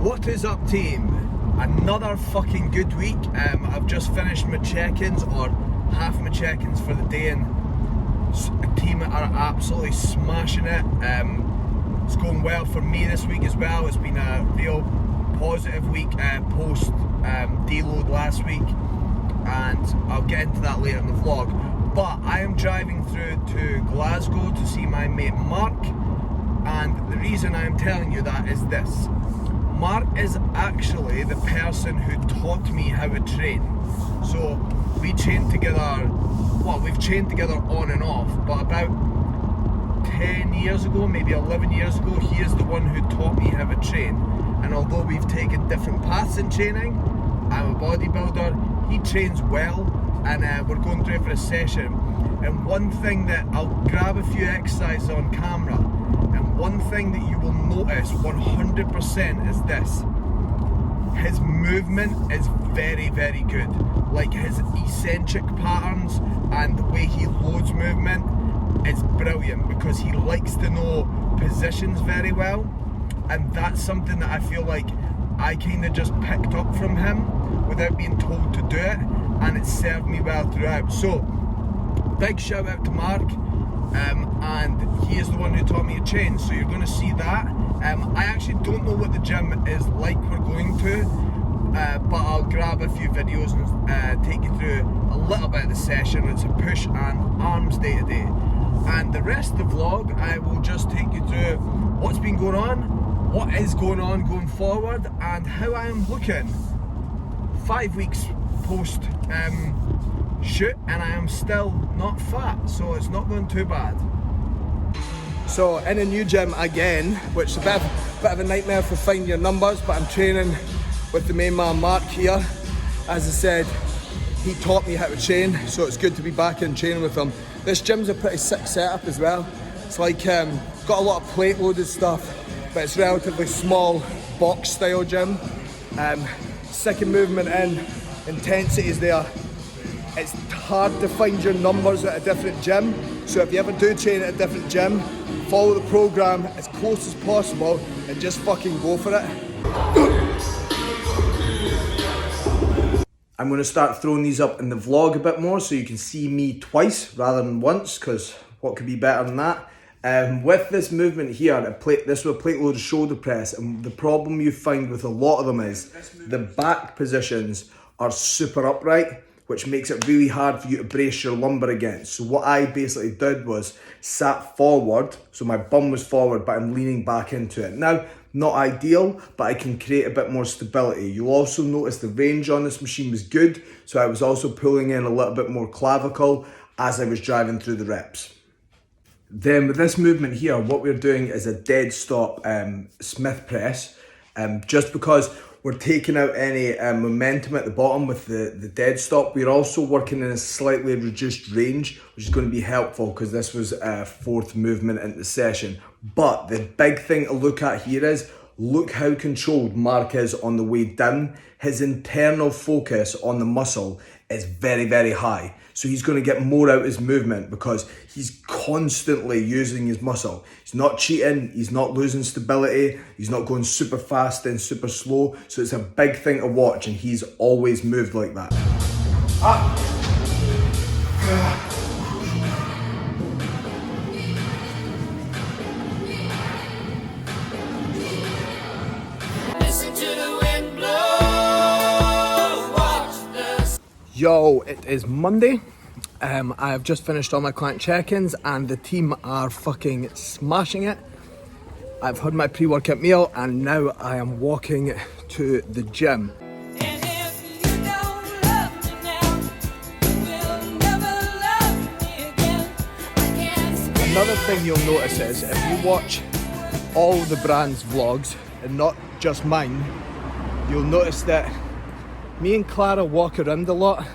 What is up, team? Another fucking good week. I've just finished my check-ins, or half my check-ins for the day, and the team are absolutely smashing it. It's going well for me this week as well. It's been a real positive week post deload last week, and I'll get into that later in the vlog. But I am driving through to Glasgow to see my mate Mark, and the reason I am telling you that is this. Mark is actually the person who taught me how to train. So we trained together, we've trained together on and off, but about 10 years ago, maybe 11 years ago, he is the one who taught me how to train. And although we've taken different paths in training, I'm a bodybuilder, he trains well, and we're going through for a session. And one thing that I'll grab a few exercises on camera, and one thing that you will notice 100% is this. His movement is very, very good. Like his eccentric patterns and the way he loads movement is brilliant, because he likes to know positions very well. And that's something that I feel like I kind of just picked up from him without being told to do it, and it served me well throughout. So, big shout out to Mark. And he is the one who taught me to train, so you're going to see that. I actually don't know what the gym is like we're going to, but I'll grab a few videos and take you through a little bit of the session. It's a push and arms day to day, and the rest of the vlog I will just take you through what's been going on, what is going on going forward, and how I am looking 5 weeks post shoot, and I am still not fat, so it's not going too bad. So in a new gym again, which is a bit of a nightmare for finding your numbers, but I'm training with the main man Mark here. As I said, he taught me how to train, so it's good to be back in training with him. This gym's a pretty sick setup as well. It's like got a lot of plate loaded stuff, but it's relatively small box style gym. Sick in movement in, intensity is there. It's hard to find your numbers at a different gym, so if you ever do train at a different gym, follow the program as close as possible and just fucking go for it. I'm going to start throwing these up in the vlog a bit more so you can see me twice rather than once, because what could be better than that? With this movement here, this is a plate loaded shoulder press, and the problem you find with a lot of them is the back positions are super upright, which makes it really hard for you to brace your lumbar against. So what I basically did was sat forward, so my bum was forward, but I'm leaning back into it. Now, not ideal, but I can create a bit more stability. You'll also notice the range on this machine was good, so I was also pulling in a little bit more clavicle as I was driving through the reps. Then with this movement here, what we're doing is a dead stop Smith press, just because we're taking out any momentum at the bottom with the dead stop. We're also working in a slightly reduced range, which is going to be helpful because this was a fourth movement in the session. But the big thing to look at here is, look how controlled Mark is on the way down. His internal focus on the muscle is very, very high. So he's going to get more out of his movement because he's constantly using his muscle. He's not cheating, he's not losing stability, he's not going super fast and super slow. So it's a big thing to watch, and he's always moved like that. Yo, it is Monday. I have just finished all my client check-ins and the team are fucking smashing it. I've had my pre-workout meal and now I am walking to the gym. Another thing you'll notice is, if you watch all the brands' vlogs and not just mine, you'll notice that me and Clara walk around a lot.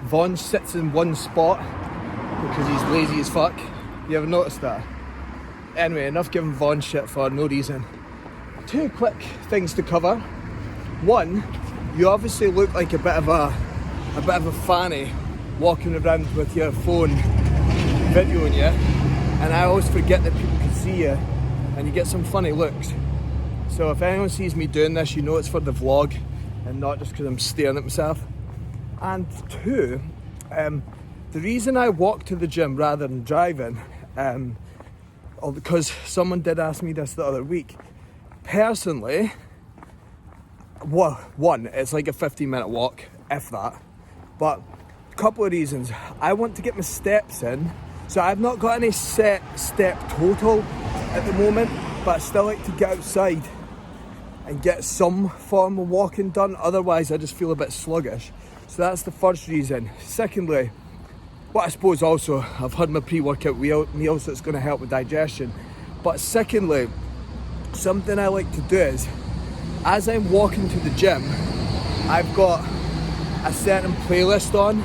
Vaughn sits in one spot because he's lazy as fuck. You ever noticed that? Anyway, enough giving Vaughn shit for no reason. Two quick things to cover. One, you obviously look like a bit of a fanny walking around with your phone videoing you, and I always forget that people can see you and you get some funny looks. So if anyone sees me doing this, you know it's for the vlog and not just because I'm staring at myself. And two, the reason I walk to the gym rather than driving, because someone did ask me this the other week. Personally, one, it's like a 15-minute walk, if that. But a couple of reasons. I want to get my steps in. So I've not got any set step total at the moment, but I still like to get outside and get some form of walking done. Otherwise, I just feel a bit sluggish. So that's the first reason. Secondly, what I suppose also, I've had my pre-workout meal, so it's going to help with digestion. But secondly, something I like to do is, as I'm walking to the gym, I've got a certain playlist on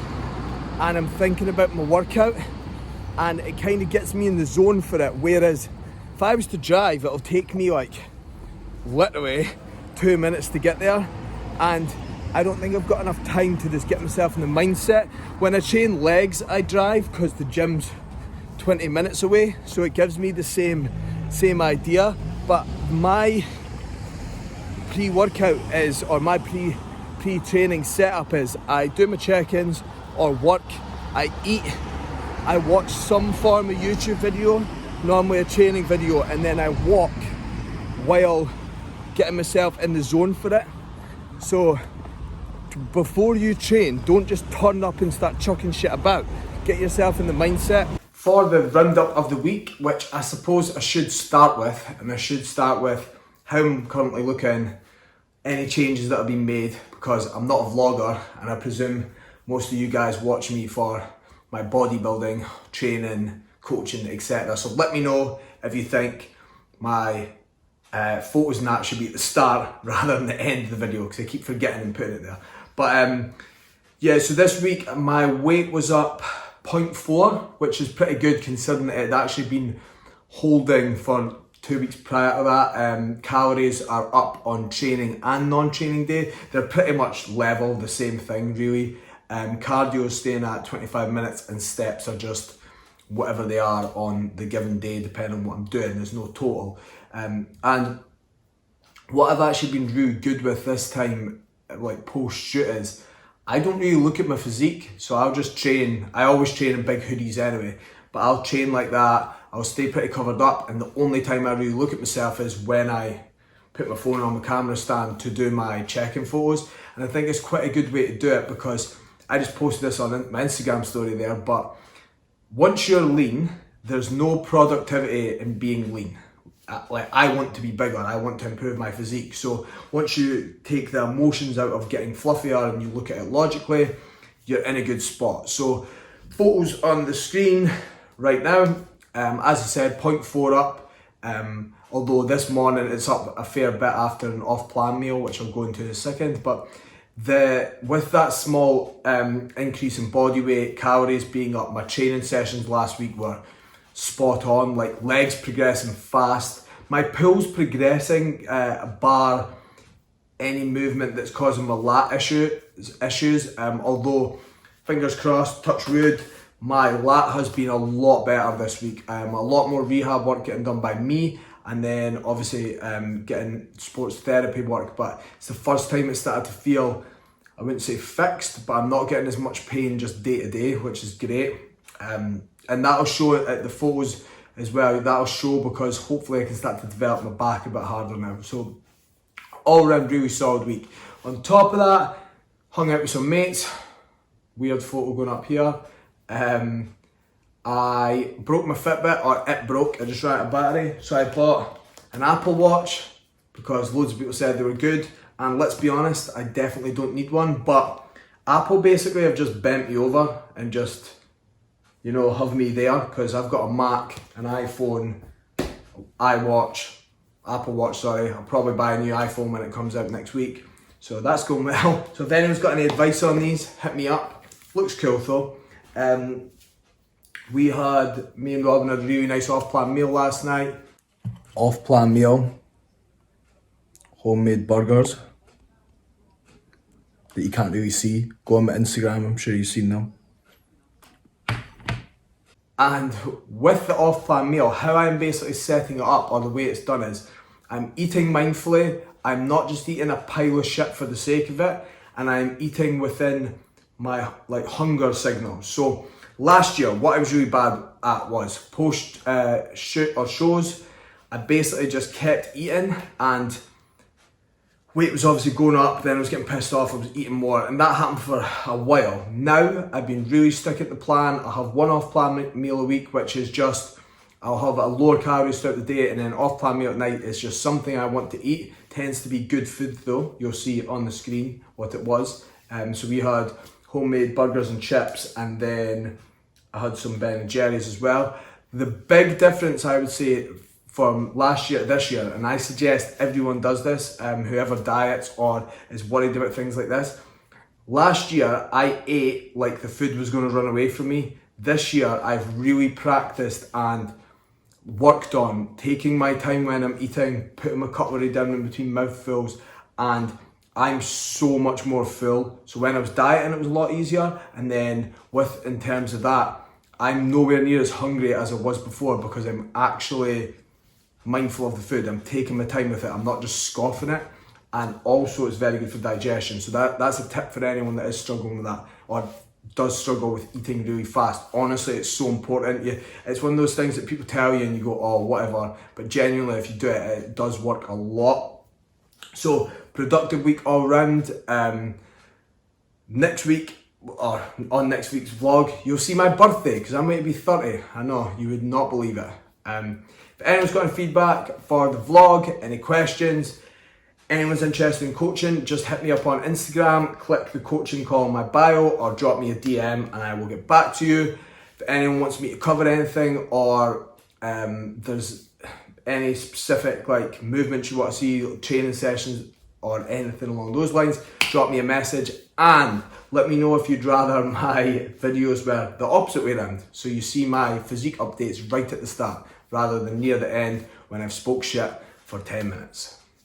and I'm thinking about my workout, and it kind of gets me in the zone for it. Whereas if I was to drive, it'll take me like literally 2 minutes to get there, and I don't think I've got enough time to just get myself in the mindset. When I train legs, I drive because the gym's 20 minutes away, so it gives me the same idea. But my pre-workout is, or my pre-training setup is, I do my check-ins or work, I eat, I watch some form of YouTube video, normally a training video, and then I walk while getting myself in the zone for it. So before you train, don't just turn up and start chucking shit about. Get yourself in the mindset. For the roundup of the week, which I suppose I should start with, and I should start with how I'm currently looking, any changes that have been made, because I'm not a vlogger and I presume most of you guys watch me for my bodybuilding, training, coaching, etc. So let me know if you think my photos and that should be at the start rather than the end of the video, because I keep forgetting and putting it there. But yeah, so this week my weight was up 0.4, which is pretty good considering it had actually been holding for 2 weeks prior to that. Calories are up on training and non-training day. They're pretty much level, the same thing really. Cardio is staying at 25 minutes and steps are just whatever they are on the given day, depending on what I'm doing. There's no total. And what I've actually been really good with this time, like post-shoot, is I don't really look at my physique, so I'll just train. I always train in big hoodies anyway, but I'll train like that. I'll stay pretty covered up, and the only time I really look at myself is when I put my phone on my camera stand to do my check-in photos. And I think it's quite a good way to do it, because I just posted this on my Instagram story there, but once you're lean, there's no productivity in being lean. Like, I want to be bigger, I want to improve my physique. So once you take the emotions out of getting fluffier and you look at it logically, you're in a good spot. So photos on the screen right now, as I said, 0.4 up, although this morning it's up a fair bit after an off-plan meal, which I'll go into in a second. But with that small increase in body weight, calories being up, my training sessions last week were spot on. Like, legs progressing fast, my pulls progressing, bar any movement that's causing my lat issues. Although, fingers crossed, touch wood, my lat has been a lot better this week. A lot more rehab work getting done by me, and then obviously getting sports therapy work. But it's the first time it started to feel, I wouldn't say fixed, but I'm not getting as much pain just day to day, which is great. And that'll show at the photos as well. That'll show because hopefully I can start to develop my back a bit harder now. So all around really solid week. On top of that, hung out with some mates. Weird photo going up here. I broke my Fitbit, or it broke. I just ran out of battery, so I bought an Apple Watch because loads of people said they were good. And let's be honest, I definitely don't need one. But Apple basically have just bent me over and just, you know, have me there, because I've got a Mac, an iPhone, iWatch, Apple Watch, sorry. I'll probably buy a new iPhone when it comes out next week. So that's going well. So if anyone's got any advice on these, hit me up. Looks cool though. Me and Robin had a really nice off-plan meal last night. Off-plan meal, homemade burgers that you can't really see. Go on my Instagram, I'm sure you've seen them. And with the off-plan meal, how I'm basically setting it up, or the way it's done, is I'm eating mindfully. I'm not just eating a pile of shit for the sake of it, and I'm eating within my like hunger signal. So last year, what I was really bad at was post shoot or shows. I basically just kept eating, and weight was obviously going up. Then I was getting pissed off. I was eating more, and that happened for a while. Now I've been really sticking to the plan. I have one off-plan meal a week, which is just I'll have a lower calories throughout the day, and then off-plan meal at night is just something I want to eat. Tends to be good food though. You'll see on the screen what it was. So we had homemade burgers and chips, and then I had some Ben and Jerry's as well. The big difference I would say from last year to this year, and I suggest everyone does this, whoever diets or is worried about things like this. Last year I ate like the food was going to run away from me. This year I've really practiced and worked on taking my time when I'm eating, putting my cutlery down in between mouthfuls, and I'm so much more full. So when I was dieting it was a lot easier, and then in terms of that, I'm nowhere near as hungry as I was before because I'm actually mindful of the food. I'm taking my time with it. I'm not just scoffing it. And also it's very good for digestion. So that's a tip for anyone that is struggling with that or does struggle with eating really fast. Honestly, it's so important. It's one of those things that people tell you and you go, oh, whatever. But genuinely, if you do it, it does work a lot. So productive week all round. Next week, or on next week's vlog, you'll see my birthday because I'm going to be 30. I know, you would not believe it. If anyone's got any feedback for the vlog, any questions, anyone's interested in coaching, just hit me up on Instagram, click the coaching call in my bio, or drop me a DM and I will get back to you. If anyone wants me to cover anything, or there's any specific like movements you want to see, training sessions or anything along those lines, drop me a message and let me know if you'd rather my videos were the opposite way around. So you see my physique updates right at the start rather than near the end when I've spoke shit for 10 minutes.